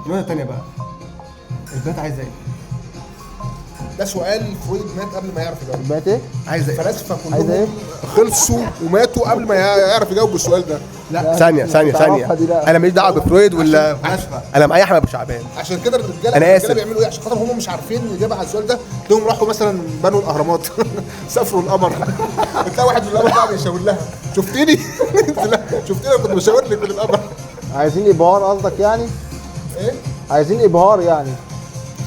النقطة التانية بقى، البنات عايزة ايه؟ ده سؤال فرويد مات قبل ما يعرف يجاوب. بقت ايه؟ عايزة ايه؟ الفلاسفه عايزة ايه؟ كلهم خلصوا وماتوا قبل ما يعرف يجاوب السؤال ده. لا ثانية. ثانية دي لا. انا ماليش دعوة بفرويد ولا فلاسفة. انا معايا احمد ابو شعبان. عشان كده الرجاله أنا آسف. بيعملوا ايه؟ عشان خاطر هم مش عارفين الاجابه على السؤال ده، تلاقيهم راحوا مثلا بنوا الاهرامات سافروا القمر تلاقي واحد من القمر قاعد يشاور لها شفتيني؟ شفتيني كنت بشاور لك من القمر. عايزين ابهار قصدك يعني؟ ايه عايزين ابهار يعني.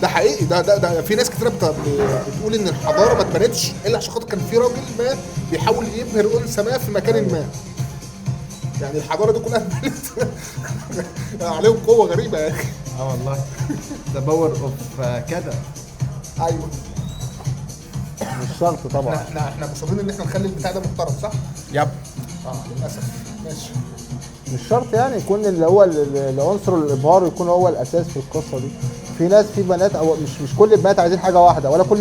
ده حقيقي. ده في ناس كتير بتقول ان الحضاره ما اتبنتش الا عشان خاطر كان في راجل ما بيحاول يبهر انثى ما في مكان ما. يعني الحضاره دي كلها اتبنت عليهم قوه غريبه يا اخي. اه والله ذا باور اوف كذا. ايوه مش شرط طبعا. احنا مصرين ان احنا نخلي البتاع ده محترم صح؟ يب. للاسف. ماشي. مش شرط يعني يكون اللي هو العنصر الابهار يكون هو الاساس في القصه دي. في ناس، في بنات، او مش كل البنات عايزين حاجه واحده، ولا كل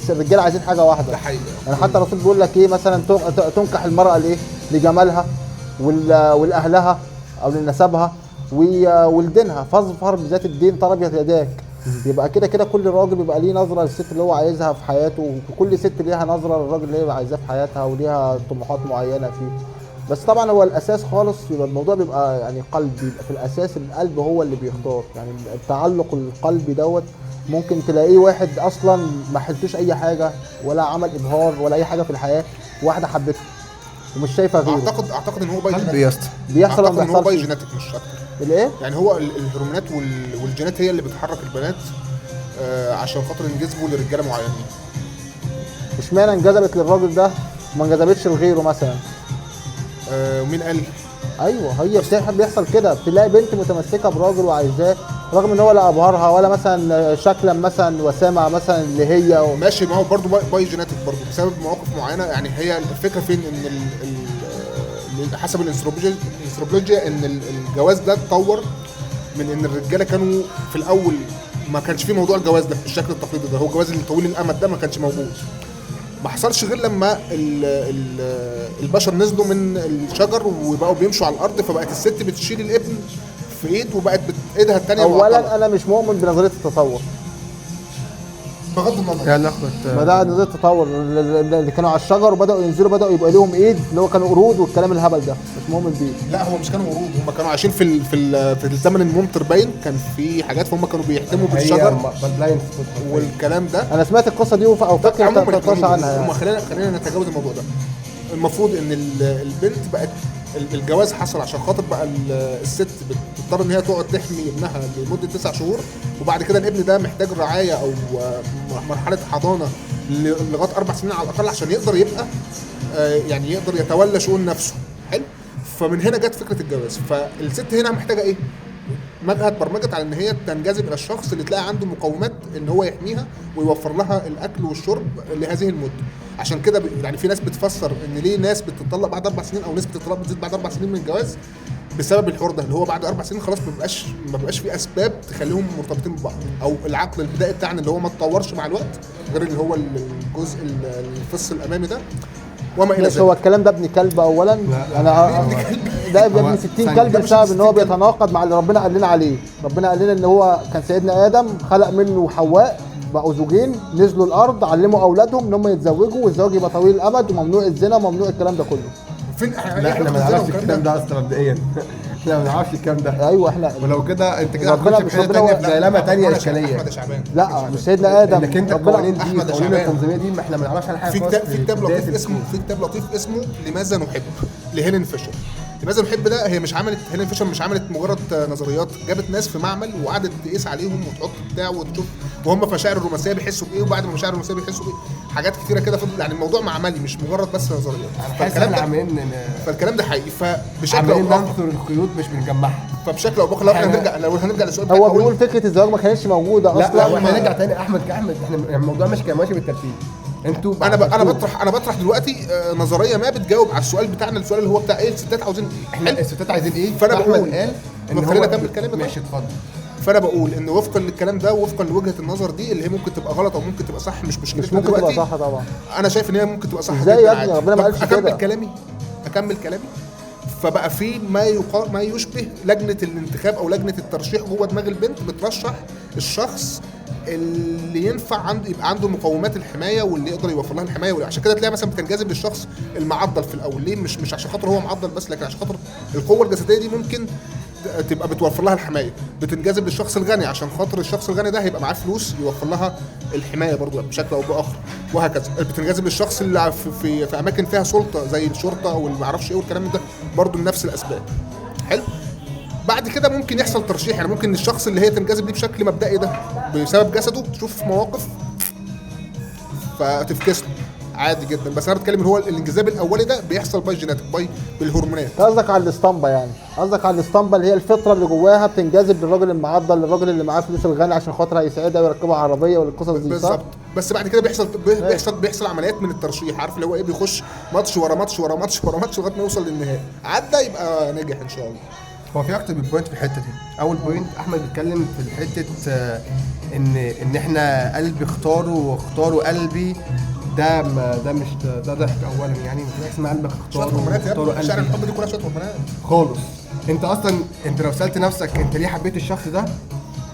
الرجاله عايزين حاجه واحده. ده حقيقي. يعني حتى الرسول بيقول لك ايه مثلا، تنكح المراه لايه؟ لجمالها ولاهلها او لنسبها ولدينها، فاظفر بذات الدين طربت يداك. يبقى كده كده كل راجل بيبقى ليه نظره للست اللي هو عايزها في حياته، وكل ست ليها نظره للراجل اللي هي عايزاه في حياتها، وليها طموحات معينه فيه. بس طبعا هو الاساس خالص يبقى الموضوع بيبقى يعني قلبي، بيبقى في الاساس القلب هو اللي بيختار. يعني التعلق القلبي دوت ممكن تلاقيه واحد اصلا ما حلتوش اي حاجه ولا عمل ابهار ولا اي حاجه في الحياه، واحده حبته ومش شايفه غيره. اعتقد ان هو باي قلبي جيناتيك. يا اسطى. بيحصل ولا اعتقد ما ان هو باي بيحصلش؟ جيناتيك مش اكتر. الايه؟ يعني هو الهرمونات والجينات هي اللي بتحرك البنات عشان خاطر ينجذبوا لرجاله معينين. اشمعنى انجذبت للراجل ده وما انجذبتش لغيره مثلا؟ ومين قال؟ ايوه، هي بيحصل كده، بتلاقي بنت متمسكه براجل وعايزاه رغم ان هو لا ابهرها ولا مثلا شكلا مثلا وسامه مثلا اللي هي ماشي. ما هو برضه باي جيناتيك برضه بسبب مواقف معينه. يعني هي الفكره فين؟ ان حسب الانثروبولوجيا ان الجواز ده اتطور من ان الرجاله كانوا في الاول ما كانش فيه موضوع الجواز ده بالشكل التقليدي ده. هو الجواز اللي طويل الامد ده ما كانش موجود. ما حصلش غير لما البشر نزلوا من الشجر وبقوا بيمشوا على الارض، فبقت الست بتشيل الابن في ايد وبقت ايدها الثانيه اولا انا مش مؤمن بنظريه التطور. بغض النظر يعني ناخد ما ده نظريه التطور اللي كانوا على الشجر وبداوا ينزلوا، بداوا يبقى لهم ايد، اللي هو كانوا قرود والكلام الهبل ده، مش مؤمن بيه. لا هو مش كانوا ورود، هم كانوا عايشين في الزمن الممطر باين، كان في حاجات فهم كانوا بيحتموا بالشجر والكلام ده. انا سمعت القصه دي او فاكر قصه عنها يعني. هم خلينا نتجاوز الموضوع ده. المفروض ان البنت بقت الجواز حصل عشان خاطر بقى الست بتضطر ان هي تقعد تحمي ابنها لمده 9 شهور، وبعد كده الابن ده محتاج رعايه او مرحله حضانه لغايه 4 سنين على الاقل عشان يقدر يبقى يعني يقدر يتولى شؤون نفسه. حلو. فمن هنا جت فكره الجواز. فالست هنا محتاجه ايه؟ اتبرمجت على ان هي تنجذب الى الشخص اللي تلاقي عنده مقومات ان هو يحميها ويوفر لها الاكل والشرب لهذه المده. عشان كده يعني في ناس بتفسر ان ليه ناس بتطلق بعد 4 سنين او نسبه الطلاق بتزيد بعد 4 سنين من الجواز بسبب الحوار ده، اللي هو بعد 4 سنين خلاص ما بقاش في اسباب تخليهم مرتبطين ببعض، او العقل البدائي بتاعنا اللي هو ما اتطورش مع الوقت غير اللي هو الجزء الفص الامامي ده وما الى ذلك. هو الكلام ده ابن كلب اولا. انا ده ابن 60 كلب بسبب ان هو بيتناقض مع اللي ربنا قال لنا عليه. ربنا قال لنا ان هو كان سيدنا ادم خلق منه حواء، بقوا زوجين، نزلوا الارض، علموا اولادهم ان هم يتزوجوا والزواج يبقى طويل الامد وممنوع الزنا وممنوع الكلام ده كله. فين لا احنا ما نعرفش الكلام ده اصلا مبدئيا. احنا ما نعرفش الكلام ده. ايوه احنا ولو كده انت كده ربنا هتخش في حته ثانيه، في دايلما ثانيه اشكاليه. احمد شعبان. لا مش سيدنا ادم. انك انت ربنا القوانين دي أحمد القوانين شعبان. التنظيميه دي ما احنا ما نعرفش عنها حاجه خالص. في كتاب لطيف اسمه لماذا نحب لهيلين فيشر. لماذا نحب ده هي مش عملت هيلين فيشر مش عملت مجرد نظريات، جابت ناس في معمل وقعدت تقيس عليهم وتحط بتاع وتشوف وهم في مشاعر الرومانسيه بيحسوا بايه وبعد ما مشاعر الرومانسيه بيحسوا بايه، حاجات كتيره كده. يعني الموضوع معملي مش مجرد بس نظريات. فالكلام ده حقيقي. فبشكل او باخر ننثر الخيوط مش بنجمعها. فبشكل او باخر لو هنرجع للسؤال هو بيقول فكره الزواج ما كانتش موجوده اصلا. لا احنا هنرجع تاني احمد كاحمد، احنا الموضوع مش كان ماشي بالترتيب. انتوا انا بطرح دلوقتي نظريه ما بتجاوب على السؤال بتاعنا، السؤال اللي هو بتاع ايه الستات عاوزين ايه. احنا الستات عايزين ايه؟ فانا بقول قال ان خلينا هو اكمل كلامي. ماشي اتفضل. فانا بقول ان وفقا للكلام ده ووفقا لوجهه النظر دي اللي هي ممكن تبقى غلط او ممكن تبقى صح، مش مشكلتنا مش ممكن دلوقتي. تبقى صح طبعا. انا شايف ان هي ممكن تبقى صح ازاي جدا يا ابني؟ عادي. ربنا ما قالش كده. اكمل كلامي. فبقى في ما يشبه لجنه الانتخاب او لجنه الترشيح جوه دماغ البنت، بترشح الشخص اللي ينفع عنده يبقى عنده مقومات الحمايه واللي يقدر يوفر لها الحمايه. عشان كده تلاقي مثلا بتنجذب للشخص المعضل في الاول. ليه؟ مش عشان خاطر هو معضل بس، لكن عشان خاطر القوه الجسديه دي ممكن تبقى بتوفر لها الحمايه. بتنجذب للشخص الغني عشان خاطر الشخص الغني ده هيبقى معاه فلوس يوفر لها الحمايه برضو بشكل او باخر، وهكذا. بتنجذب للشخص اللي في اماكن فيها سلطه زي الشرطه والما اعرفش ايه والكلام ده، برضو لنفس الاسباب. حلو. بعد كده ممكن يحصل ترشيح، يعني ممكن الشخص اللي هي تنجذب ليه بشكل مبدئي ده بسبب جسده تشوف مواقف فتفكسه عادي جدا. بس انا بتكلم ان هو الانجذاب الاولي ده بيحصل باي جيناتيك، باي بالهرمونات. قصدك على الاسطمبه، يعني قصدك على الاسطمبه اللي هي الفطره اللي جواها بتنجذب للراجل المعضل، للراجل اللي معاه فلوس الغني عشان خاطر هيساعدها ويركبها عربيه والقصص دي، صح؟ بالظبط. بس بعد كده بيحصل عمليات من الترشيح، عارف اللي هو ايه، بيخش ماتش ورا ماتش ورا ماتش ورا ماتش لغايه ما يوصل للنهائي. عدى يبقى نجح ان شاء الله. هو في اكتر من بوينت في الحته دي. اول بوينت احمد بيتكلم في حته ان احنا قلبي اختاروا قلبي. ده مش ده ضحك اولا، يعني مش حاجه اسمها قلبك شويه هرمونات يا ابني، اختاروا شعر قلبي الحب دي كلها شويه هرمونات خالص. انت اصلا لو سالت نفسك انت ليه حبيت الشخص ده،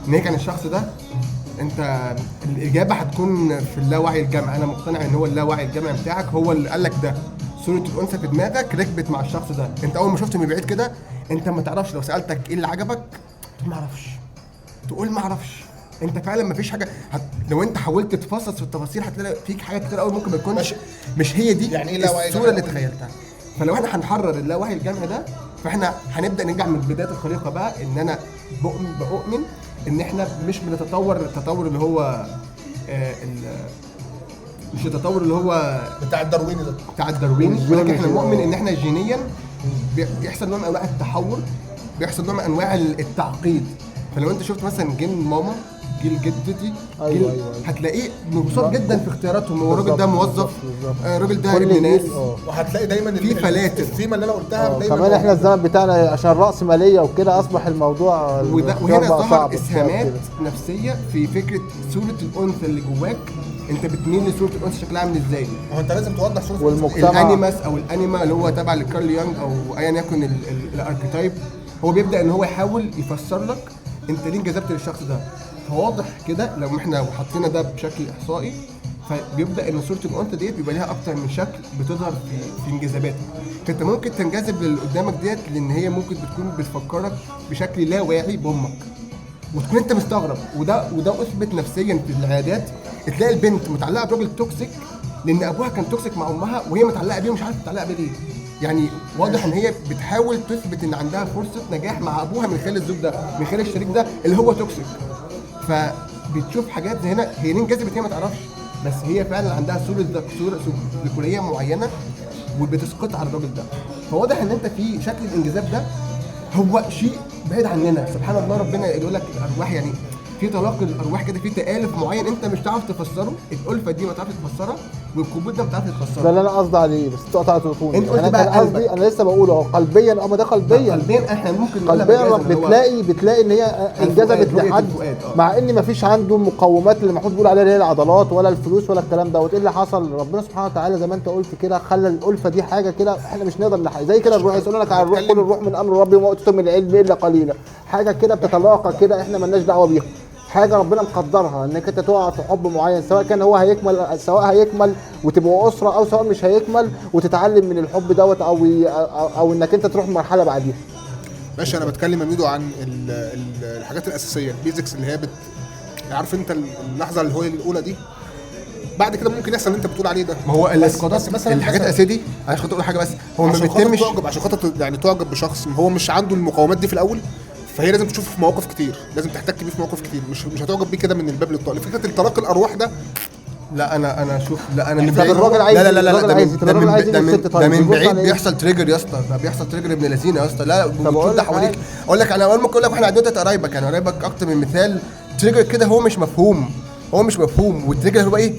ان هيك عن الشخص ده، انت الاجابه هتكون في اللاوعي الجمعي. انا مقتنع ان هو اللاوعي الجمعي بتاعك هو اللي قال لك ده. صوره الانثى في دماغك ركبت مع الشخص ده. انت اول ما شفته من بعيد كده انت ما تعرفش، لو سالتك ايه اللي عجبك تقول ما اعرفش. انت فعلا ما فيش حاجه لو انت حاولت تتفصص في التفاصيل هتلاقي فيك حاجات كتير قوي ممكن ما تكونش مش هي دي يعني ايه الصوره اللي تخيلتها. فلو احنا هنحرر اللاوعي الجمعي ده، فاحنا هنبدا نرجع من بدايه الخليقه بقى، ان انا بؤمن ان احنا مش بنتطور التطور اللي هو مش التطور اللي هو بتاع الدارويني ده، بتاع الدارويني، ولكن احنا مؤمن ان احنا جينيا بيحصل نوع من انواع التحور، بيحصل نوع من انواع التعقيد. فلو انت شفت مثلا جيل ماما، جيل جدتي، أيوة. هتلاقيه مبسوط جدا في اختياراتهم. هو الراجل ده موظف، الراجل ده ابن ناس، وهتلاقي دايما في فلاتر الثيمه اللي انا قلتها دايما. كمان احنا الزمن بتاعنا عشان راس ماليه وكده اصبح الموضوع وهنا ظهر اسهامات نفسيه في فكره صوره الانثى اللي جواك. انت بتميل لصوره الانثى شكلها عامل ازاي. هو انت لازم توضح صوره والمجتمع الانيماس او الانيما اللي هو تبع لكارل يونغ او ايا يكن الاركيتايب. هو بيبدا ان هو يحاول يفسر لك انت ليه انجذبت للشخص ده. فواضح كده لو احنا حطينا ده بشكل احصائي، فبيبدا ان صوره الانثى ديت بيبقى ليها اكتر من شكل بتظهر في انجذاباتك. فانت ممكن تنجذب للي قدامك ديت لان هي ممكن بتكون بتفكرك بشكل لا واعي بامك، وتكون انت مستغرب. وده اثبت نفسيا في العيادات. تلاقي البنت متعلقه براجل توكسيك لان ابوها كان توكسيك مع امها، وهي متعلقه بيه ومش عارفه متعلقه بيه ليه. يعني واضح ان هي بتحاول تثبت ان عندها فرصه نجاح مع ابوها من خلال الزوج ده، من خلال الشريك ده اللي هو توكسيك. فبتشوف حاجات زي هنا، هي ليه انجذبت هي ما تعرفش، بس هي فعلا عندها صوره ذكوريه معينه وبتسقط على الراجل ده. فواضح ان انت في شكل الانجذاب ده هو شيء بعيد عننا. سبحان الله، ربنا يقول لك الارواح يعني في تلاقي الارواح كده، في تآلف معين انت مش هتعرف تفسره. الالفه دي ما تعرفش تفسرها، والقبول ده ما تعرفش تفسره. ده اللي انا قصدي عليه، بس انت قطعت طولي. انت قلت انا بقى كان قصدي، انا لسه بقول اهو قلبيا. ما ده قلبيا احنا ممكن نقولها قلبيا بتلاقي ان هي انجذبت لحد، مع ان ما فيش عنده مقومات اللي محمود بيقول عليها اللي هي العضلات ولا الفلوس ولا الكلام دوت. ايه اللي حصل؟ ربنا سبحانه وتعالى زي ما انت قلت كده خلى الالفه دي حاجه كده احنا مش نقدر زي كده الروح. يسالونك لك على الروح، قل الروح من امر ربي وما اوتيتم من العلم الا قليلا. حاجه كده بتتلاقى كده احنا مالناش دعوه بيها، حاجه ربنا مقدرها انك انت تقع في حب معين، سواء كان هو هيكمل وتبقوا اسره، او سواء مش هيكمل وتتعلم من الحب دوت او انك انت تروح مرحله بعديها. ماشي. انا بتكلم يا ميدو عن الحاجات الاساسيه، البيزكس اللي هي عارف انت اللحظه اللي هو الاولى دي. بعد كده ممكن يحصل اللي انت بتقول عليه ده. ما هو الاسقاطات مثلا الحاجات الاساسيه دي عشان اقول حاجه، بس هو ما بيتمش عشان خاطر يعني تعجب بشخص هو مش عنده المقومات دي في الاول، فهي لازم تشوفه في مواقف كتير، لازم تحتك بيه في مواقف كتير. مش هتعجب بيه كده من الباب للطاق. فكره التلاقي الارواح ده، لا انا اشوف، لا انا من بعيد الراجل عايز، ده من بعيد بيحصل تريجر يا اسطى. ده بيحصل تريجر ابن لذينه يا اسطى. لا بتقول ده حواليك. اقول لك انا اول ما اقول لك احنا عندنا قرايبك، يعني قرايبك اكتر من مثال. تريجر كده هو مش مفهوم. والتريجر هو ايه؟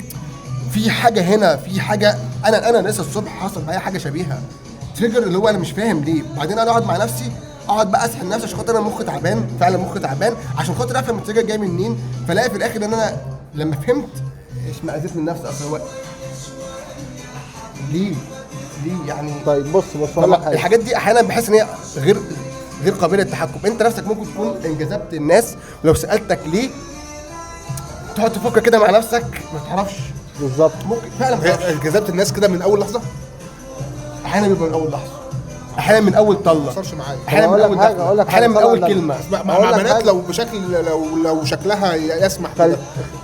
في حاجه هنا، في حاجه انا لسه الصبح حصل معايا حاجه شبيهه. تريجر اللي هو انا مش فاهم ليه. بعدين انا اقعد مع نفسي، اقعد بقى اسحل نفسي عشان خاطر انا مخي تعبان، فعلا مخي تعبان، عشان خاطر افهم التريجر جاي منين. فلاقي في الاخر ان انا لما فهمت اشمئزيت من نفسي. اصل هو ليه ليه يعني. طيب بص اقول لك حاجه. الحاجات دي احيانا بحس ان هي غير قابله للتحكم. انت نفسك ممكن تكون انجذبت الناس، ولو سالتك ليه تقعد تفكر كده مع نفسك ما تعرفش بالظبط. ممكن فعلا ما تعرفش. جذبت الناس كده من اول لحظه، احيانا بيبقى من اول لحظه، احيانا من اول ما طله، حصلش معايا. احيانا من أقول لك اول حاجة، دخله، أقول لك احيانا من حاجة، اول طبعاً كلمه. مع أقول لك بنات حاجة. لو بشكل لو شكلها يسمح كده،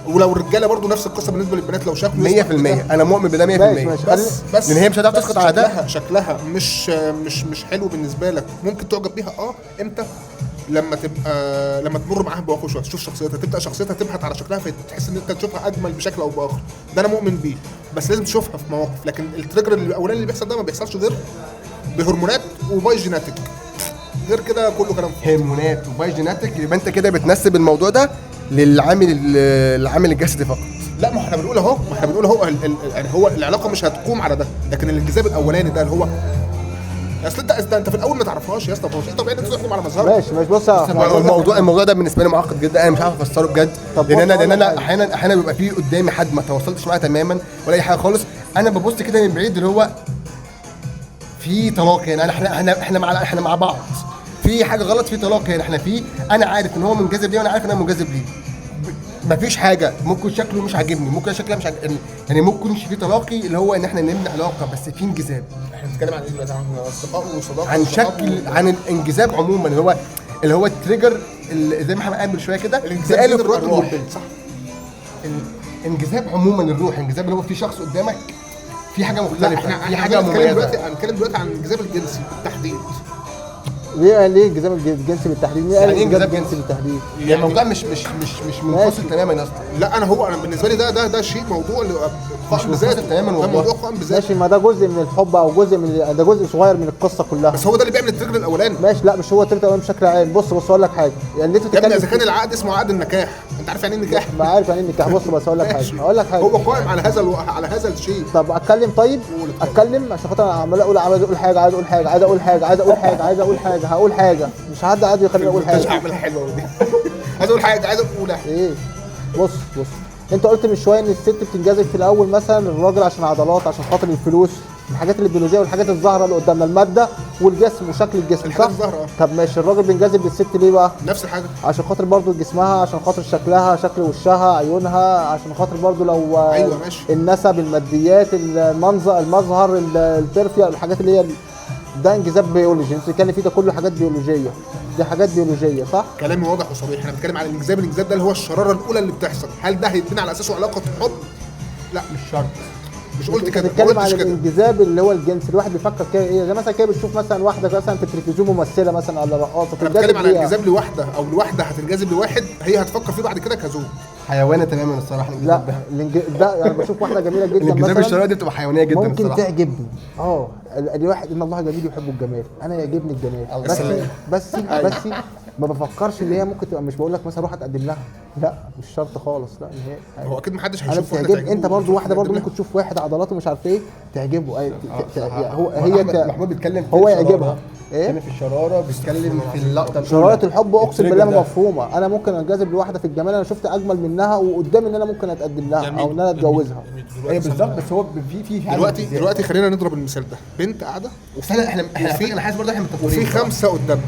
ولو الرجاله برضو نفس القصه بالنسبه للبنات لو شكله 100% انا مؤمن بده 100%. ماشي. بس لان هي مش هتعرف بس تسقط على ده. شكلها مش حلو بالنسبه لك، ممكن تعجب بيها امتى؟ لما تمر معاها بواقع شويه، تشوف شخصيتها، تبدا شخصيتها تبحث على شكلها، فتحس ان انت تشوفها اجمل بشكل او باخر. ده انا مؤمن بيه، بس لازم تشوفها في مواقف. لكن التريجر الاولاني اللي بيحصل ده ما بيحصلش غير بهرمونات وباي جيناتيك، غير كده كله كلام فاضي. هرمونات وباي جيناتيك، يبقى انت كده بتنسب الموضوع ده العامل الجسدي فقط. لا، ما احنا بنقول اهو يعني هو العلاقه مش هتقوم على ده، لكن الانجذاب الاولاني ده اللي هو اصل انت في الاول ما تعرفهاش يا اسطى، فمش طبيعي انت تحكم على مظهرها. ماشي بص الموضوع ده بالنسبه لي معقد جدا، انا مش عارف افسره بجد. طب لان بص انا أقول لك احيانا بيبقى في قدامي حد ما تواصلتش معاه تماما ولا اي حاجه خالص، انا ببص كده من بعيد اللي هو في تلاقي يعني. احنا مع بعض، في حاجه غلط، في تلاقي يعني. احنا انا عارف ان هو منجذب ليه وانا عارف ان انا منجذب ليه. مفيش حاجه، ممكن شكله مش عاجبني، ممكن شكلها مش عاجبني، يعني ممكن في تلاقي اللي هو ان احنا نبني علاقه، بس في انجذاب. احنا بنتكلم عن ايه دلوقتي؟ عن اصدقاء وصداقه عن شكل، عن الانجذاب عموما، اللي هو التريجر اللي زي ما احنا قايل من شويه كده، الانجذاب بين الراجل والبنت، صح؟ الانجذاب عموما، الروح، الانجذاب اللي هو في شخص قدامك في حاجه لا، مختلفه، احنا في حاجه مميزه. هنتكلم دلوقتي عن الانجذاب الجنسي بالتحديد. ليه الانجذاب الجنسي بالتحديد؟ ليه يعني ايه الانجذاب انجذاب الجنسي بالتحديد؟ يعني الموضوع مش منفصل تماما يا اسطى. لا، انا بالنسبه لي ده شيء موضوع قائم منفصل بذاته تماما ده والله. موضوع قائم بذاته. ماشي، ما ده جزء من الحب او جزء من ده جزء صغير من القصه كلها. بس هو ده اللي بيعمل التريجر الاولاني. ماشي، لا مش هو التالت الاولاني بشكل عام. بص اقول لك حاجه، يعني انت يا ابني اذا بتتكلم كان العقد اسمه عقد النكاح، انت عارف يعني ايه النكاح؟ ما عارف يعني ايه النكاح. بص اقول لك حاجه، اقول لك حاجه. هو قائم على هذا الشيء. طب اتكلم، طيب اتكلم عشان خاطر انا عمال اقول عايز اقول حاجه، عايز اقول حاجه، عايز اقول حاجه، عايز اقول حاجه، عايز اقول حاجه، هقول حاجه، مش حد عايز يخليني اقول مش حاجه. هعملها حلوه دي. عايز اقول حاجه، عايز اقول حاجه. ايه؟ بص انت قلت من شويه ان الست بتنجذب في الاول مثلا الراجل عشان عضلات، عشان خاطر الفلوس، الحاجات البيولوجيه والحاجات الظاهره اللي قدامنا، الماده والجسم وشكل الجسم، الحاجات صح؟ الظاهرة. طب ماشي، الراجل بينجذب للست ليه بقى؟ نفس الحاجه. عشان خاطر برضو جسمها، عشان خاطر شكلها، شكل وشها، عيونها، عشان خاطر برضو لو أيوة ماشي. النسب، الماديات، المظهر، البرفيا، الحاجات اللي هي ده انجذاب بيولوجي. انت بتتكلم فيه ده كله حاجات بيولوجيه، دي حاجات بيولوجيه، صح؟ كلامي واضح وصريح. احنا بنتكلم على الانجذاب ده اللي هو الشراره الاولى اللي بتحصل. هل ده هيتبني على اساسه علاقه حب؟ لا، مش شرط. مش قلت كده، ما بتتكلم على قلتش كده. الانجذاب اللي هو الجنس. الواحد بيفكر كده ايه، زي مثلا كده بتشوف مثلا واحده مثلا في التلفزيون ممثله مثلا ولا رقاصه، انا بتكلم على الانجذاب لواحده، او لواحده هتنجذب لواحد هي هتفكر فيه بعد كده كزوج. حيوانه تماما الصراحه. لا ده انا بشوف واحده جميله جدا الانجذاب مثلا الشراري دي بتبقى حيوانيه جدا ممكن الصراحه. تعجبني. الواحد ان الله جميل يحب الجمال، انا يعجبني الجمال، بس ما بفكرش ان هي ممكن تبقى، مش بقول لك مثلا روح اتقدم لها، لا مش شرط خالص، لا نهائي. هو اكيد ما حدش انا هيشوف واحده بتعجب، تعجبه انت برضو واحده برضو ويقدم ممكن تشوف واحد عضلاته مش عارف ايه تعجبه، هو محمود بيتكلم في هو الشرارة. يعجبها ايه؟ بيتكلم في الشراره، بيتكلم في اللقطه شرارة الحب اقسم بالله التريجر ده. مفهومه. انا ممكن انجذب لواحده في الجمال، انا شفت اجمل منها وقدامي ان انا ممكن اتقدم لها او ان انا اتجوزها. ايوه بالظبط، بس هو في دلوقتي خلينا نضرب المثال ده. بنت قاعده بس احنا انا حاسس برضه احنا متفقين. وفي 5 قدامها،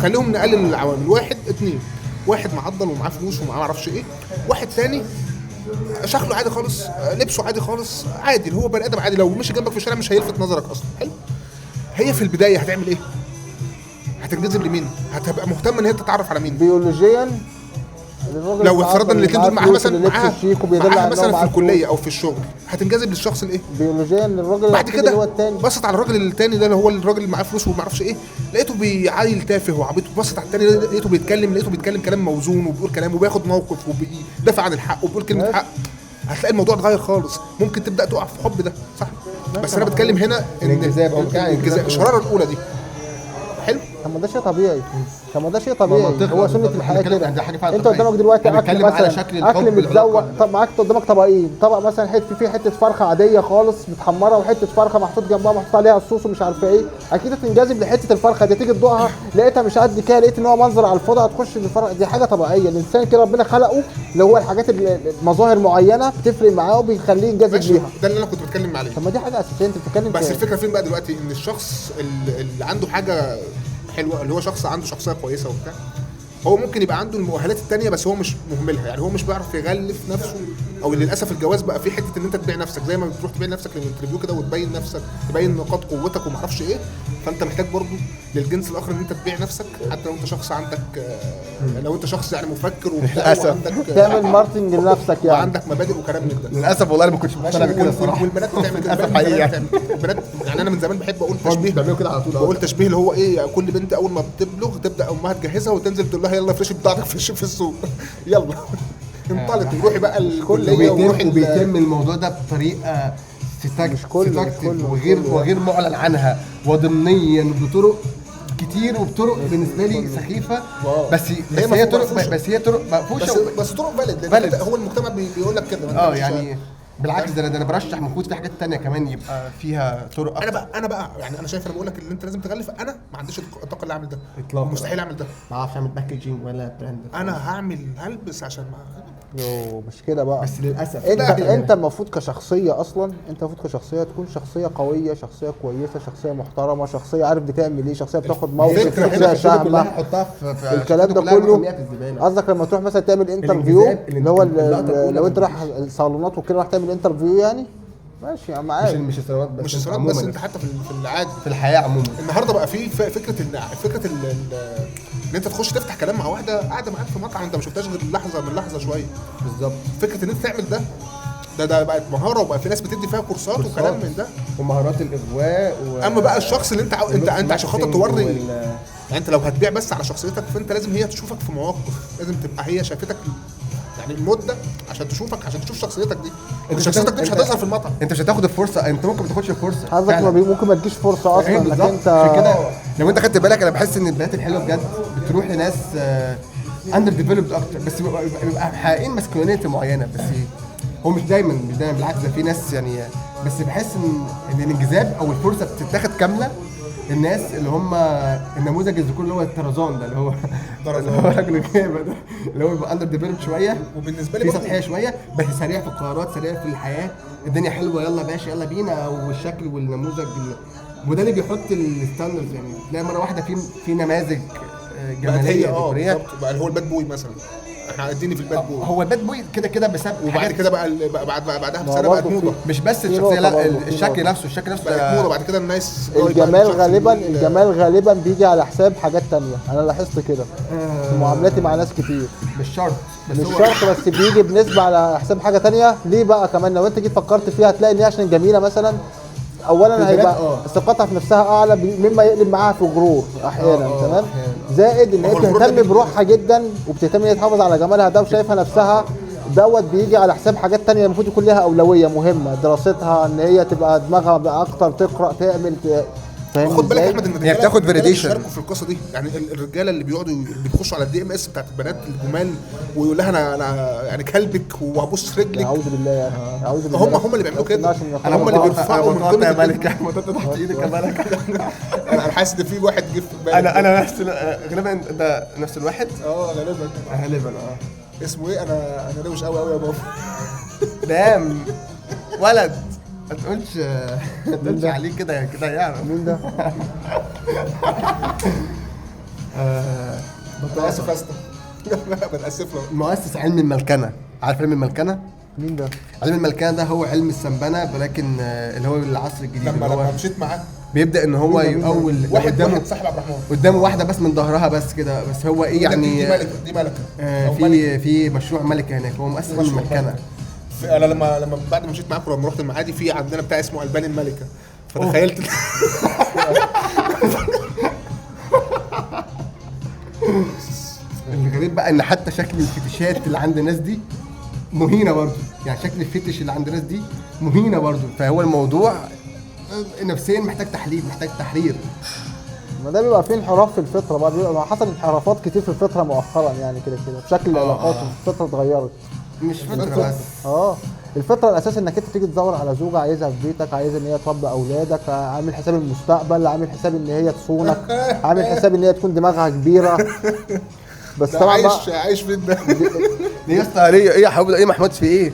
خليهم نقلل العوامل. 1 2، واحد معضل ومعاه فلوس ومعاه معرفش ايه، واحد تاني شكله عادي خالص، لبسه عادي خالص، عادي اللي هو بني ادم عادي، لو مشي جنبك في الشارع مش هيلفت نظرك اصلا. حلو. هي في البدايه هتعمل ايه؟ هتنجذب لمين؟ هتبقى مهتمه ان هي تتعرف على مين؟ بيولوجيا لو افترضنا ان الاثنين دول معاها مثلا معاها مثلا في معاه الكليه او في الشغل، هتنجذب للشخص الايه؟ بيولوجيا للراجل بعد الوحيد اللي هو كده التاني. بصت على الراجل التاني ده اللي هو الراجل اللي معاه فلوس وما اعرفش ايه، لقيته بيعايل تافه وعبيط. بصت على التاني لقيته بيتكلم كلام موزون، وبيقول كلام وبياخد موقف وبيدافع عن الحق وبيقول كلمه حق. هتلاقي الموضوع اتغير خالص، ممكن تبدا تقع في حب ده، صح؟ بس انا بتكلم هنا ان الانجذاب الشراره الاولى دي حلو. طب ما ده شيء طبيعي. طب ما ده شيء طبيعي، منطقي. هو سنه بالظبط. الحياه بنتكلم كده. عن ده حاجة فعلا انت طبيعية. قدامك دلوقتي احنا اكل بنتكلم على مثلا، شكل الحب اكل والعلاقة متزوق. طب معاك قدامك طبقين، طبق مثلا فيه حته فرخه عاديه خالص متحمره، وحته فرخه محطوط جنبها محطوط عليها الصوص ومش عارفه ايه، اكيد هتنجذب لحته الفرخه دي، تيجي تدوقها لقيتها مش قد كده، لقيت ان هو منظر على الفضاء هتخش الفرخه دي. حاجه طبيعيه، الانسان كده ربنا خلقه اللي هو الحاجات المظاهر معينه بتفرق معاه وبيخليه ينجذب ماشي، ليها. ده اللي انا كنت بتكلم عليه. طب ما دي حاجه اساسيه انت بتتكلم بس في. الفكره فين بقى دلوقتي؟ ان الشخص اللي عنده حاجه حلوه، اللي هو شخص عنده شخصيه كويسه وبتاع، هو ممكن يبقى عنده المؤهلات التانية بس هو مش مهملها. يعني هو مش بيعرف يغلف نفسه، او للاسف الجواز بقى في حته ان انت تبيع نفسك، زي ما بتروح تبيع نفسك للانترفيو كده وتبين نفسك، تبين نقاط قوتك وما اعرفش ايه. فانت محتاج برضو للجنس الاخر ان انت تبيع نفسك، حتى لو انت شخص عندك لو انت شخص يعني مفكر وبتاع للأسف. وعندك تعمل ماركتنج لنفسك يعني. وعندك مبادئ وكلام من ده. للاسف والله انا ما كنتش مقتنع بكده الصراحه. والبنات بتعمل كده، للأسف حقيقي. البنات يعني انا من زمان بحب اقول تشبيه، بيعملوا كده على طول. بقول تشبيه اللي هو ايه، كل بنت اول ما بتبلغ تبدا امها تجهزها وتنزل تقول لها يلا فرشي بتاعتك في السوق يلا انطلقي روحي بقى الكليه وروحي وبيتم الموضوع ده بطريقه مش كله وغير معلن عنها وضمنيا بطرق كتير، وبطرق بالنسبه لي سخيفه. بس هي طرق مقفوشه. بس طرق بلد، بلد. هو المجتمع بيقول لك كده. يعني بالعكس، ده انا برشح المفروض في حاجات تانية كمان يبقى فيها طرق أكتر. انا بقى يعني انا شايف، انا بقول لك اللي انت لازم تغلف. انا ما عنديش الطاقه اللي اعمل ده إطلاقاً. مستحيل اعمل ده. ما اعرفش اعمل باكجينج ولا براند. انا هلبس عشان ما مش كده بقى. بس للاسف انت المفروض كشخصيه اصلا، انت المفروض كشخصيه تكون شخصيه قويه، شخصيه كويسه، شخصيه محترمه، شخصيه عارف بتعمل ايه، شخصيه بتاخد موقف، شخصيه شامه. حطها في الكلام ده كله قصدك لما تروح مثلا تعمل انترفيو اللي هو لو انت رايح الصالونات وكده راح تعمل انترفيو يعني ماشي يا عم عادي. مش السنوات بس، مش الصراحه بس، انت حتى في العادي في الحياه عموما. النهارده بقى في فكره ان انت تخش تفتح كلام مع واحده قاعده معاك في مطعم انت ما شفتهاش غير لحظه من لحظه شويه. بالظبط. فكره ان انت تعمل ده بقت مهاره، وبقى في ناس بتدي فيها كورسات وكلام من ده، ومهارات الاغواء اما بقى الشخص اللي انت عشان خاطر توري يعني انت لو هتبيع بس على شخصيتك، فانت لازم هي تشوفك في مواقف، لازم تبقى هي شافتك يعني المده عشان تشوفك، عشان تشوف شخصيتك دي. شخصيتك دي مش هتظهر في المطعم. انت مش هتاخد الفرصه، انت ممكن ما تاخدش الفرصه. قصدك ممكن ما تجيش فرصه اصلا انك انت عشان كده لو انت خدت بالك انا بحس ان البنات الحلوه بجد بتروح لناس اندر ديفلوبد اكتر، بس بيبقى محققين ماسكولينيتي معينه. بس هو مش دايما بالعكس، ده في ناس يعني. بس بحس ان الانجذاب او الفرصه بتتاخد كامله الناس اللي هم النموذج الذكور اللي هو الطرزان ده، اللي هو راجل الغابه ده، اللي هو بيبقى اندر ديفلوبد شويه، وبالنسبه لي في سطحيه شويه، بس سريع في القرارات، سريع في الحياه، الدنيا حلوه يلا باشا يلا بينا، والشكل والنموذج وده اللي بيحط الستاندرز. يعني تلاقي مره واحده في نماذج جماليه ذكوريه بقى هو الباد بوي مثلا. احنا اديني في الباد بوي. هو الباد بوي كده بسبب وبعد كده بقى بعدها بسنه بقت موضه. مش بس الشخصيه، لا الشكل نفسه بقت موضه. بعد كده الناس الجمال غالبا بيجي على حساب حاجات تانية. انا لاحظت كده في معاملاتي مع ناس كتير. مش شرط بس بيجي بنسبه على حساب حاجه تانية. ليه بقى كمان لو انت جيت فكرت فيها هتلاقي ان هي عشان جميله مثلا، اولا هيبقى ثقتها في نفسها اعلى مما يقلب معاها في غرور احيانا. تمام. زائد ان هي بتهتم بروحها جدا، وبتهتم ان هي تحافظ على جمالها ده وشايفه نفسها بيجي على حساب حاجات تانية المفروض يكون لها اولويه مهمه، دراستها، ان هي تبقى دماغها اكتر، تقرا، تعمل. خد بالك يا احمد ان هي بتاخد فاليديشن في القصه دي. يعني الرجاله اللي اللي بيخشوا على الDMS بتاعت البنات الجمال ويقول لها انا يعني كلبك وهبص رجلك، اعوذ بالله يعني اعوذ بالله. هم اللي بيعملوا كده. هم اللي بيرفعوا من قيمه ملكه تحت ايدك يا ملكه. انا حاسس ان في واحد جه في بالي. انا نفس غالبا ده نفس الواحد. غالبا اسمه ايه؟ انا روش قوي يا بابا. دام ولد ما تقولش عليه كده يعني. مين ده؟ بتأسف بتأسف له. مؤسس علم الملكنه. عارف علم الملكنه؟ مين ده؟ علم الملكنه ده هو علم السنبنه، ولكن اللي هو العصر الجديد. لما مشيت معاه بيبدا ان هو اول واحد صاحب عبد الرحمن قدامه واحده بس من ظهرها بس كده، بس هو ايه يعني دي ملكه. في مشروع ملكه هناك. هو مؤسس علم الملكنه. انا لما بعد ما مشيت معاكم لما رحت المعادي في عندنا بتاع اسمه البان الملكه، فتخيلت الغريب بقى ان حتى شكل الفتشات اللي عند الناس دي مهينه برضه. يعني شكل الفتش اللي عند الناس دي مهينه برضه. فهو الموضوع نفسيا محتاج تحليل، محتاج تحرير. ما ده بيبقى فيه انحراف في الفطره بقى، بيبقى حصل انحرافات كتير في الفطره مؤخرا يعني كده في شكل العلاقات الفطره اتغيرت. مش فكره بس. الفطره الاساس انك انت تيجي تدور على زوجه عايزها في بيتك، عايز ان هي تربي اولادك، عامل حساب المستقبل، عامل حساب ان هي تصونك، عامل حساب ان هي تكون دماغها كبيره. بس ده طبعا عايش فين ده؟ ليه يا اسطى؟ ليه ايه يا حبيبي؟ ايه محمود في ايه؟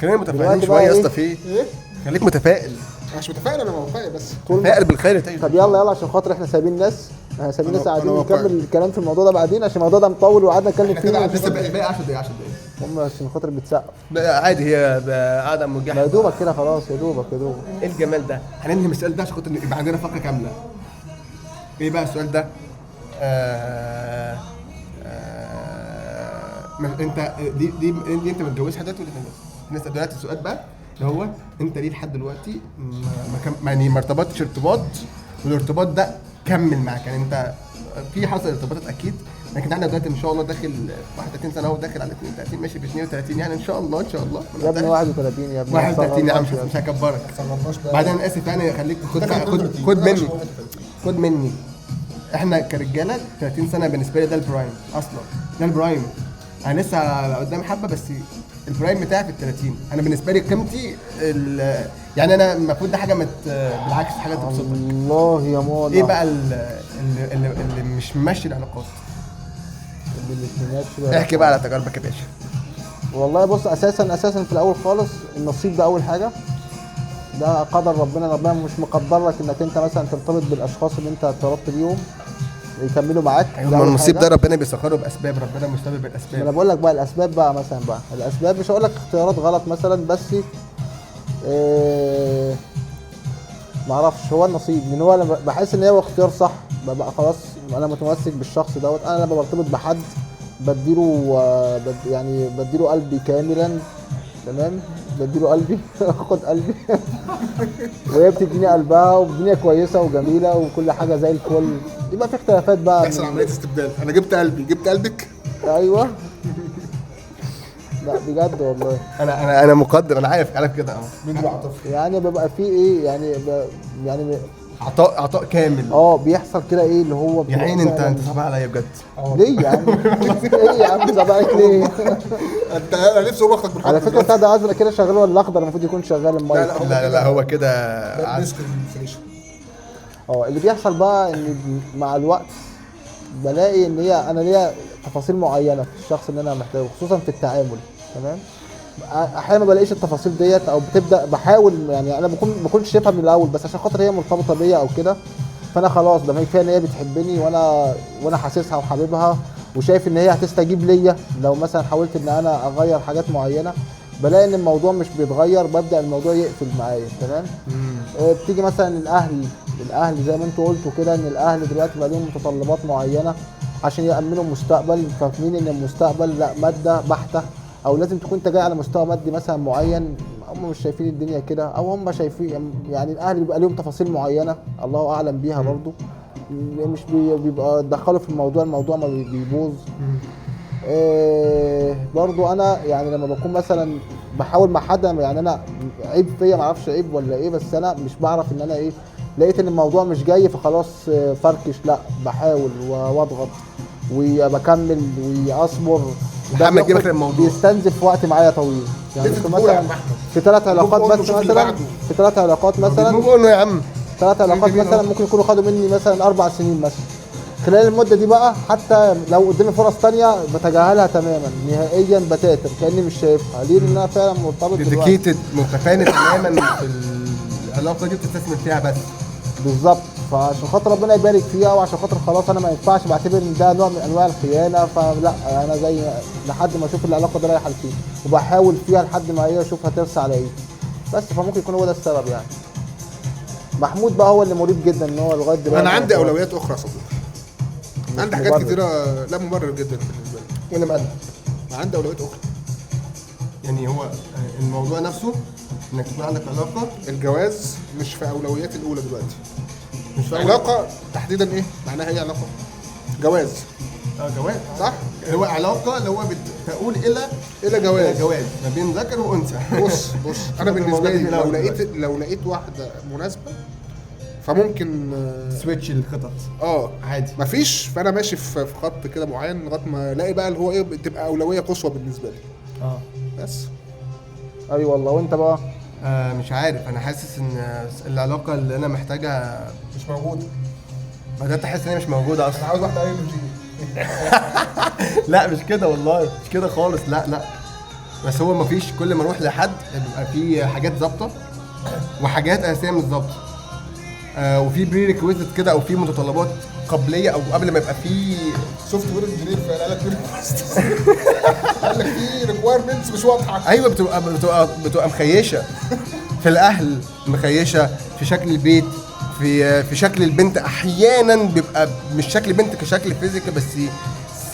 خلينا متفائلين دلوقتي شويه يا بقى اسطى. في ايه؟ ايه؟ خليك متفائل. أنا مش متفائل، انا واقعي بس. متفائل بالخير تعيش. طب يلا عشان خاطر احنا سايبين ناس قاعدين أنا نكمل واقعي. الكلام في الموضوع ده بعدين، عشان الموضوع ده مطول وقعدنا نتكلم إحنا كده فيه. لسه باقي 10 دقايق 10 دقايق. هم عشان خاطر بتسقف. لا عادي، هي قاعده ما مرجحه. يا دوبك كده خلاص، يا دوبك. ايه الجمال ده؟ هننهي السؤال ده عشان خاطر يبقى عندنا فقره كامله. ايه بقى السؤال ده؟ انت دي انت متجوز حد ولا متجوز؟ نسال دلوقتي السؤال بقى اللي هو انت ليه لحد دلوقتي يعني ما ارتبطتش ارتباط، والارتباط ده كمل معاك؟ يعني انت في حصل ارتباطات اكيد، لكن احنا دلوقتي ان شاء الله داخل 31 سنه، اهو داخل على 32 ماشي ب 32 يعني ان شاء الله يا ابني 31 يا ابني 31 يا عم، مش هكبرك. بعدين انا اسف يعني، خليك خد مني. احنا كرجاله 30 سنه بالنسبه لي ده البرايم اصلا، ده البرايم. انا لسه قدام حبه بس البرايم بتاعي في ال 30. انا بالنسبه لي قيمتي يعني انا المفروض ده حاجه بالعكس حاجه تبسطك. الله يا ماما. ايه بقى اللي مش ماشي العلاقات؟ احكي بقى على تجاربك يا باشا. والله بص، اساسا في الاول خالص النصيب ده اول حاجه، ده قدر ربنا مش مقدر لك انك انت مثلا ترتبط بالاشخاص اللي انت ارتبطت بيهم يكملوا معاك. ايوه، النصيب ده ربنا بيسخره باسباب، ربنا مسبب الاسباب. انا بقول لك بقى الاسباب بقى مثلا بقى الاسباب، مش هقول لك اختيارات غلط مثلا، بس ما اعرفش، هو النصيب من هو. انا بحس ان هو اختيار صح، ببقى خلاص انا متمسك بالشخص دوت. انا لما برتبط بحد بديله قلبي كاملا، تمام، بديله قلبي اخد قلبي وهي بتديني قلبها، والدنيا كويسه وجميله وكل حاجه زي الفل. يبقى في اختلافات بقى، يحصل عمليه استبدال. انا جبت قلبي، جبت قلبك. ايوه. لا بجد والله، انا مقدر، انا عارف كده اهو. مين العاطفه؟ يعني بيبقى في ايه يعني عطاء كامل. بيحصل كده ايه اللي هو يا عيني انت صعب عليا بجد. ليه يا عم؟ ايه يا عم زبائك ليه؟ انا نفسي اقوم اخدك بالحضن. على فكره بتاع ده ازرق كده شغال ولا الاخضر المفروض يكون شغال المايك؟ لا هو كده مسك الفريشه. اللي بيحصل بقى ان مع الوقت بلاقي ان انا ليا تفاصيل معينه في الشخص اللي انا محتاجه، خصوصا في التعامل، تمام. احيانا ما بلاقيش التفاصيل ديت، او بتبدا بحاول، يعني انا ما كنتش شايفها من الاول، بس عشان خاطر هي مرتبطه بيا او كده، فانا خلاص ده كفايه ان هي بتحبني وانا حاسسها وحاببها، وشايف ان هي هتستجيب ليا لو مثلا حاولت ان انا اغير حاجات معينه. بلاقي ان الموضوع مش بيتغير، ببدا الموضوع يقفل معايا، تمام. بتيجي مثلا الاهل زي ما انتوا قلتوا كده، ان الاهل دلوقتي بقى لهم متطلبات معينه عشان يامنوا المستقبل، فاهمين ان المستقبل لا ماده بحته، او لازم تكون انت جاي على مستوى مادي مثلا معين. هم مش شايفين الدنيا كده، او هم شايفين يعني الاهل بيبقى لهم تفاصيل معينه الله اعلم بيها برضو، مش بيبقى دخلوا في الموضوع ما بيبوظ. برضو انا يعني لما بكون مثلا بحاول مع حد، يعني انا عيب فيا، ما اعرفش عيب ولا ايه، بس انا مش بعرف ان انا ايه، لقيت ان الموضوع مش جاي فخلاص فركش، لا بحاول واضغط وبكمل واصبر. لحد يجيبك الموضوع بيستنزف وقت معايا طويل، يعني مثلا في 3 علاقات بس، مثلا في 3 علاقات مثلا يا عم 3 علاقات مثلا ممكن يكونوا خدوا مني مثلا 4 سنين مثلا. خلال المده دي بقى حتى لو قدامي فرص تانية بتجاهلها تماما نهائيا، بتاتر كاني مش شايفها. ليه؟ لان انا فعلا مرتبط ديديكيتد، متفاني تماما في العلاقه دي، بتستثمر فيها بس. بالظبط. فعشان خاطر ربنا يبارك فيها، وعشان خاطر خلاص انا ما ينفعش، بعتبر ان ده نوع من انواع الخيانه، فلا انا زي لحد ما اشوف العلاقه دي رايحه لفين، وبحاول فيها لحد ما هي اشوفها ترسى على ايه بس. فممكن يكون هو ده السبب يعني. محمود بقى هو اللي مريب جدا ان هو لغايه دلوقتي. انا عندي اولويات اخرى يا صديقي، عندي حاجات كتيره. لا مبرر جدا بالنسبه لي، وانا مقلق. عندي اولويات اخرى. يعني هو الموضوع نفسه انك تكون عندك علاقه، الجواز مش في اولوياتي الاولى دلوقتي. مش في علاقه تحديدا ايه معناها؟ ايه علاقه؟ جواز. جواز صح. هو علاقه اللي هو تقول الى جواز ما بين ذكر وانثى. بص انا بالنسبه لي لو لقيت واحده مناسبه فممكن سويتش الخطط عادي. مفيش، فانا ماشي في خط كده معين لغايه ما الاقي بقى اللي هو ايه بتبقى اولويه قصوى بالنسبه لي. بس اي والله. وانت بقى؟ مش عارف، انا حاسس ان العلاقه اللي انا محتاجها مش موجوده. بدات احس ان هي مش موجوده اصلا. انا عاوز واحده ING. لا مش كده والله، مش كده خالص، لا بس هو مفيش، كل ما اروح لحد بيبقى في حاجات ظابطه وحاجات اساسيه مش ظابطه، وفي بري ريكويزيت كده، او في متطلبات قبليه، او قبل ما يبقى في سوفت وير انجينير فقال لك قال لك في ريكويرمنتس مش واضحه. ايوه، بتبقى مخيشه في الاهل، مخيشه في شكل البيت، في شكل البنت. احيانا بيبقى مش شكل البنت كشكل فيزيكال، بس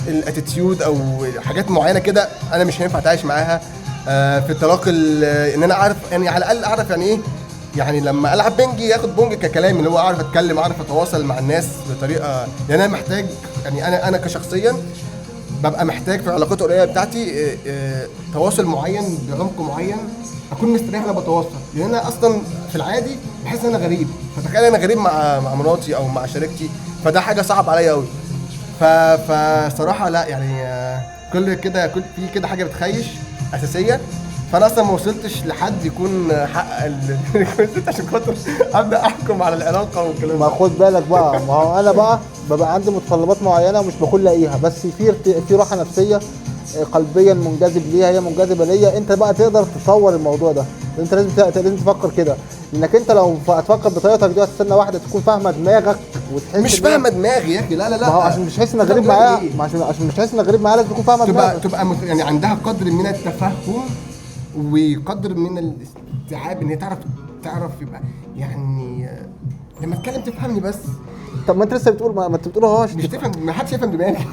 الاتيتيود او حاجات معينه كده انا مش هينفع اتعايش معاها. في التلاقي ان انا اعرف، يعني على الاقل اعرف يعني ايه، يعني لما العب بنجي ياخد بونج ككلام، اللي هو اعرف اتكلم، اعرف اتواصل مع الناس بطريقه، يعني انا محتاج، يعني انا كشخصيا ببقى محتاج في العلاقات القريبه بتاعتي تواصل معين بعمق معين، اكون مستريح وانا بتواصل، لان انا اصلا في العادي بحس ان انا غريب، فتخيل انا غريب مع مراتي او مع شريكتي، فده حاجه صعب عليا قوي. فصراحه لا يعني كل في كده حاجه بتخيش اساسيه، فانا اصلا ما وصلتش لحد يكون حقق الريكويزيت عشان خاطر ابدا احكم على العلاقه والكلام ما ده. خد بالك بقى، ما هو انا بقى ببقى عندي متطلبات معينه ومش بكون لاقيها، بس في راحه نفسيه قلبيا منجذب ليها، هي منجذبه ليا. انت بقى تقدر تطور الموضوع ده، انت لازم تفكر كده، انك انت لو هتفكر بطريقتك دي هتستنى واحده تكون فاهمه دماغك وتحس مش فاهمه دماغي يا اخي، لا ما هو عشان مش حاسس انك غريب معاها، عشان مش حاسس انك غريب معاها لازم تكون فاهمه دماغك، تبقى يعني عندها قدر من التفهم وقدر من الاستيعاب، ان هي تعرف يبقى يعني لما اتكلم تفهمني بس. طب ما انت لسه بتقول ما انت بتقولهاش مش تفهم، ما حدش يفهم دماغي.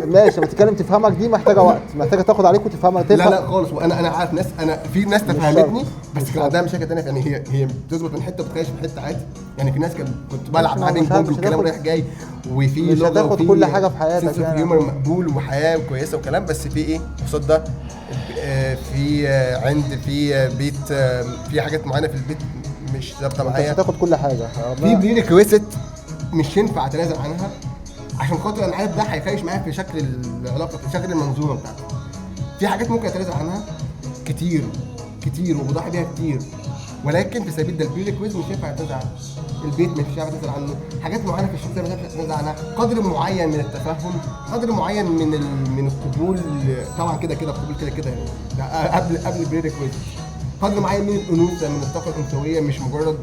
ماشي، لما تتكلم تفهمك دي محتاجه وقت، محتاجه تاخد عليك وتفهمها لا خالص، وانا عارف ناس، في ناس تفهمتني بس كان عندها مشاكل ثانيه، يعني هي بتظبط من حته وبتخيش من حته عادي، يعني في ناس كنت بلعب معاها بينج بونج والكلام رايح جاي، وفي مش هتاخد كل حاجه في حياتك يعني هيومر مقبول وحياه كويسه وكلام، بس في ايه قصاد ده، في بيت، في حاجات معينه في البيت مش ظابطه معايا، مش هتاخد كل حاجه، في بري ريكويست مش ينفع اتنازل عنها، عشان خاطر انا عارف ده هيخيش معايا في شكل العلاقه، في شكل المنظومه بتاعتي. في حاجات ممكن اتنازل عنها كتير وبضحي بيها كتير، ولكن في سبيل ده البري ريكويست مش ينفع اتنازل عنها. البيت مش هينفع اتنازل عنه، حاجات معينه في الشخصيه مش هينفع اتنازل عنها، قدر معين من التفهم، قدر معين من القبول، طبعا كده القبول كده يعني ده قبل البري ريكويست، قدر معين من الانوثه، من الطاقه الانثويه، مش مجرد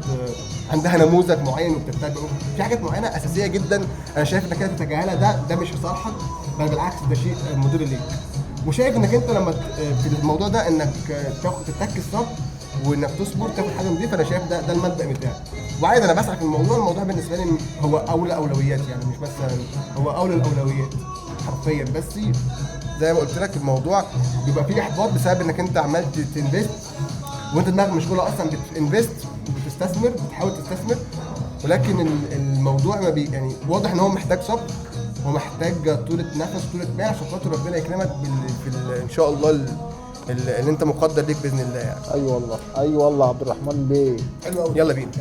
عندها نموذج معين وبتتبعه. في حاجات معينه اساسيه جدا انا شايف انك انت تتجاهلها، ده مش في صالحك، بل بالعكس ده شيء مضر ليك. وشايف انك انت لما في الموضوع ده انك تتك الصبر وانك تصبر تاخد حاجه نظيفه، انا شايف ده المبدا بتاعي. وعايز انا بسعى في الموضوع بالنسبه لي هو اولى اولويات، يعني مش مثلا هو اولى الاولويات حرفيا، بس زي ما قلت لك الموضوع بيبقى فيه احباط بسبب انك انت عمال تنفست وانت دماغك مش كلها اصلا بتنفست وبتستثمر، بتحاول تستثمر، ولكن الموضوع ما يعني واضح ان هو محتاج صبر ومحتاج طولة نفس طولة بال عشان خاطر ربنا يكرمك ان شاء الله اللي انت مقدر ليك باذن الله يعني. اي والله عبد الرحمن بيه. حلو قوي، يلا بينا.